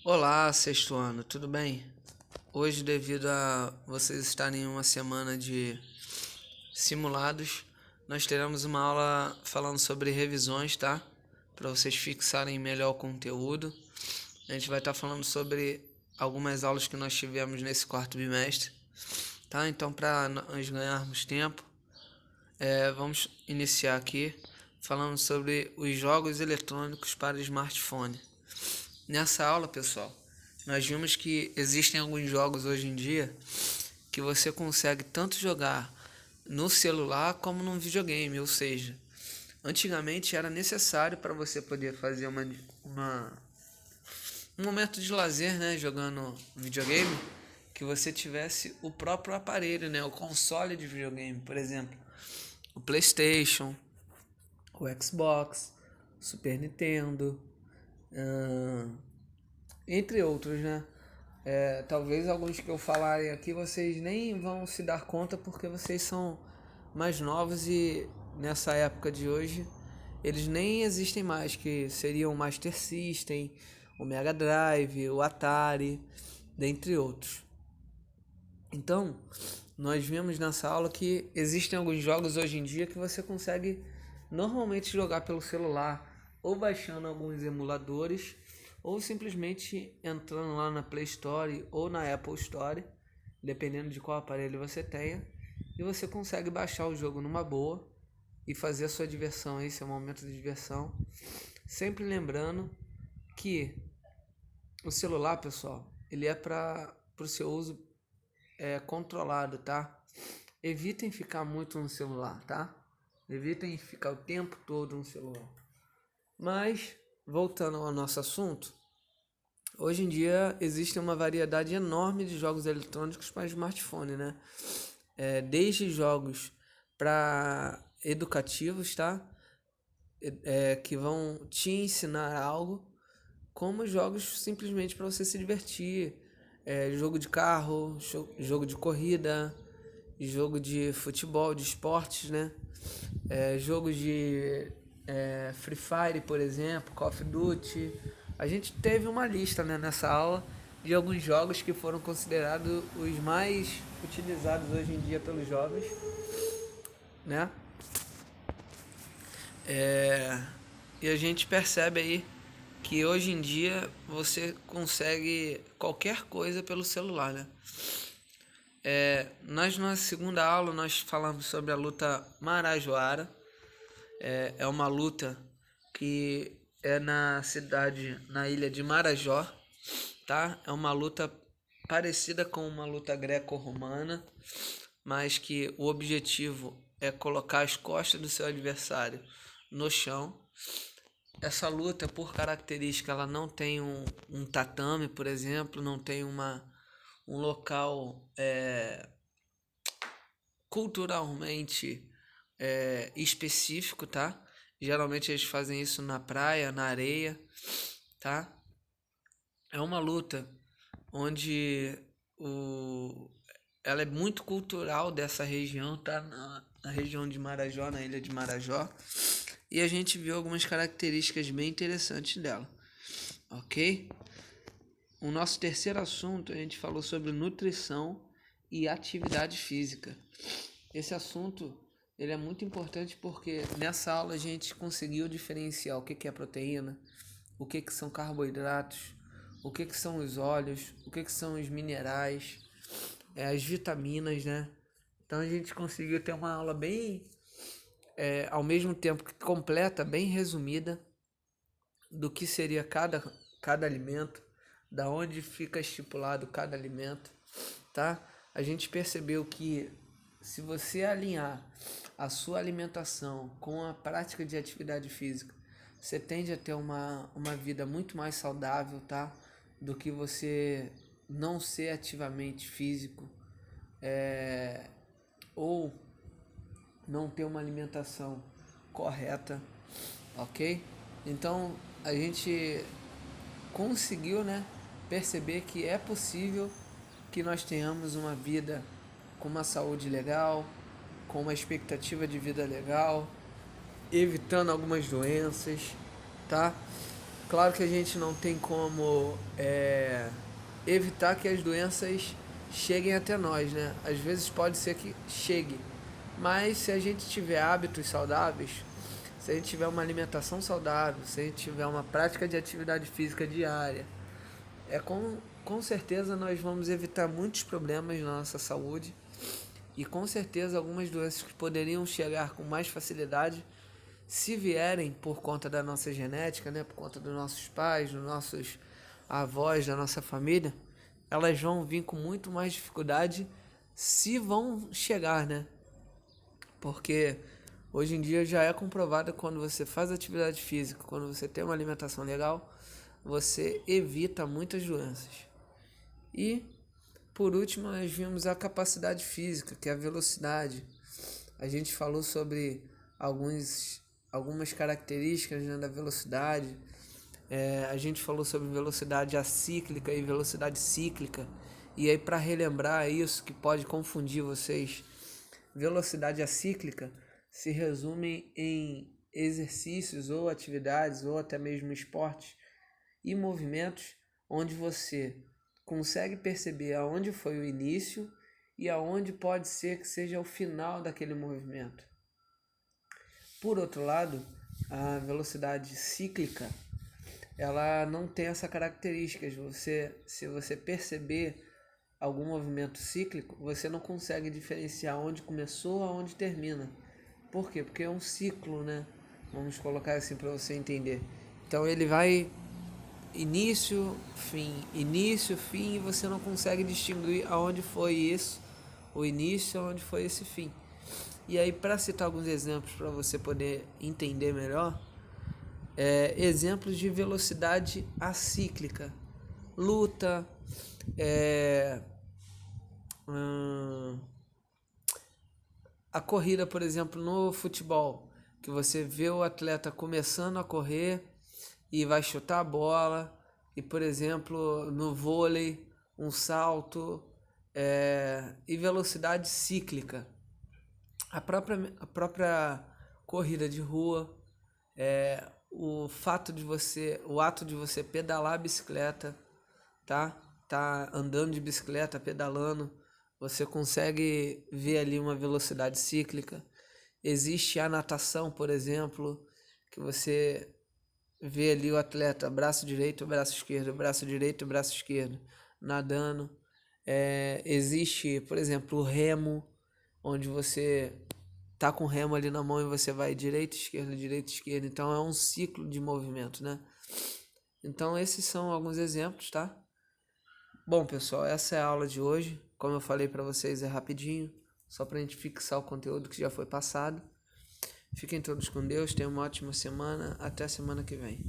Olá, sexto ano, tudo bem? Hoje, devido a vocês estarem em uma semana de simulados, nós teremos uma aula falando sobre revisões, tá? Para vocês fixarem melhor o conteúdo. A gente vai estar falando sobre algumas aulas que nós tivemos nesse quarto bimestre, tá? Então, para nós ganharmos tempo, vamos iniciar aqui falando sobre os jogos eletrônicos para smartphone. Nessa aula, pessoal, nós vimos que existem alguns jogos hoje em dia que você consegue tanto jogar no celular como num videogame, ou seja, antigamente era necessário para você poder fazer um momento de lazer, né, jogando videogame, que você tivesse o próprio aparelho, né, o console de videogame, por exemplo, o PlayStation, o Xbox, o Super Nintendo, entre outros, né? Talvez alguns que eu falarem aqui vocês nem vão se dar conta porque vocês são mais novos e nessa época de hoje eles nem existem mais, que seriam o Master System, o Mega Drive, o Atari, dentre outros. Então, nós vimos nessa aula que existem alguns jogos hoje em dia que você consegue normalmente jogar pelo celular, ou baixando alguns emuladores, ou simplesmente entrando lá na Play Store ou na Apple Store, dependendo de qual aparelho você tenha, e você consegue baixar o jogo numa boa e fazer a sua diversão aí, seu momento de diversão. Sempre lembrando que o celular, pessoal, ele é para o seu uso controlado, tá? Evitem ficar muito no celular, tá? Evitem ficar o tempo todo no celular. Mas, voltando ao nosso assunto, hoje em dia existe uma variedade enorme de jogos eletrônicos para smartphone, né? Desde jogos para educativos, tá? Que vão te ensinar algo, como jogos simplesmente para você se divertir. Jogo de carro, jogo de corrida, jogo de futebol, de esportes, né? Jogos de Free Fire, por exemplo, Call of Duty. A gente teve uma lista, né, nessa aula de alguns jogos que foram considerados os mais utilizados hoje em dia pelos jovens, né? E a gente percebe aí que hoje em dia você consegue qualquer coisa pelo celular, né? Na segunda aula nós falamos sobre a luta Marajoara. É uma luta que é na ilha de Marajó, tá? É uma luta parecida com uma luta greco-romana, mas que o objetivo é colocar as costas do seu adversário no chão. Essa luta, por característica, ela não tem um tatame, por exemplo, não tem um local culturalmente específico, tá? Geralmente eles fazem isso na praia, na areia, tá? É uma luta onde ela é muito cultural dessa região, tá? Na região de Marajó, na ilha de Marajó. E a gente viu algumas características bem interessantes dela, ok? O nosso terceiro assunto, a gente falou sobre nutrição e atividade física. Esse assunto ele é muito importante porque nessa aula a gente conseguiu diferenciar o que é proteína, o que são carboidratos, o que são os óleos, o que são os minerais, as vitaminas, né? Então a gente conseguiu ter uma aula bem, ao mesmo tempo que completa, bem resumida, do que seria cada alimento, da onde fica estipulado cada alimento, tá? A gente percebeu que se você alinhar a sua alimentação com a prática de atividade física, você tende a ter uma vida muito mais saudável, tá? Do que você não ser ativamente físico, ou não ter uma alimentação correta, ok? Então a gente conseguiu, né, perceber que é possível que nós tenhamos uma vida com uma saúde legal, com uma expectativa de vida legal, evitando algumas doenças, tá? Claro que a gente não tem como evitar que as doenças cheguem até nós, né? Às vezes pode ser que chegue, mas se a gente tiver hábitos saudáveis, se a gente tiver uma alimentação saudável, se a gente tiver uma prática de atividade física diária, com certeza nós vamos evitar muitos problemas na nossa saúde e com certeza algumas doenças que poderiam chegar com mais facilidade, se vierem por conta da nossa genética, né, por conta dos nossos pais, dos nossos avós, da nossa família, elas vão vir com muito mais dificuldade se vão chegar, né? Porque hoje em dia já é comprovado que quando você faz atividade física, quando você tem uma alimentação legal, você evita muitas doenças. E, por último, nós vimos a capacidade física, que é a velocidade. A gente falou sobre algumas características, né, da velocidade. A gente falou sobre velocidade acíclica e velocidade cíclica. E aí, para relembrar isso, que pode confundir vocês, velocidade acíclica se resume em exercícios ou atividades ou até mesmo esportes e movimentos onde você consegue perceber aonde foi o início e aonde pode ser que seja o final daquele movimento. Por outro lado, a velocidade cíclica, ela não tem essa característica. Se você perceber algum movimento cíclico, você não consegue diferenciar onde começou a onde termina. Por quê? Porque é um ciclo, né? Vamos colocar assim para você entender. Então ele vai início, fim, e você não consegue distinguir aonde foi isso, o início, aonde foi esse fim. E aí, para citar alguns exemplos para você poder entender melhor, exemplos de velocidade acíclica, luta, a corrida, por exemplo, no futebol, que você vê o atleta começando a correr e vai chutar a bola, e por exemplo no vôlei, um salto, e velocidade cíclica. A própria corrida de rua, o ato de você pedalar a bicicleta, tá andando de bicicleta, pedalando, você consegue ver ali uma velocidade cíclica. Existe a natação, por exemplo, que você vê ali o atleta, braço direito, braço esquerdo, braço direito, braço esquerdo, nadando. Existe, por exemplo, o remo, onde você tá com o remo ali na mão e você vai direita, esquerda. Então é um ciclo de movimento, né? Então esses são alguns exemplos, tá? Bom, pessoal, essa é a aula de hoje. Como eu falei para vocês, é rapidinho, só pra gente fixar o conteúdo que já foi passado. Fiquem todos com Deus, tenham uma ótima semana, até a semana que vem.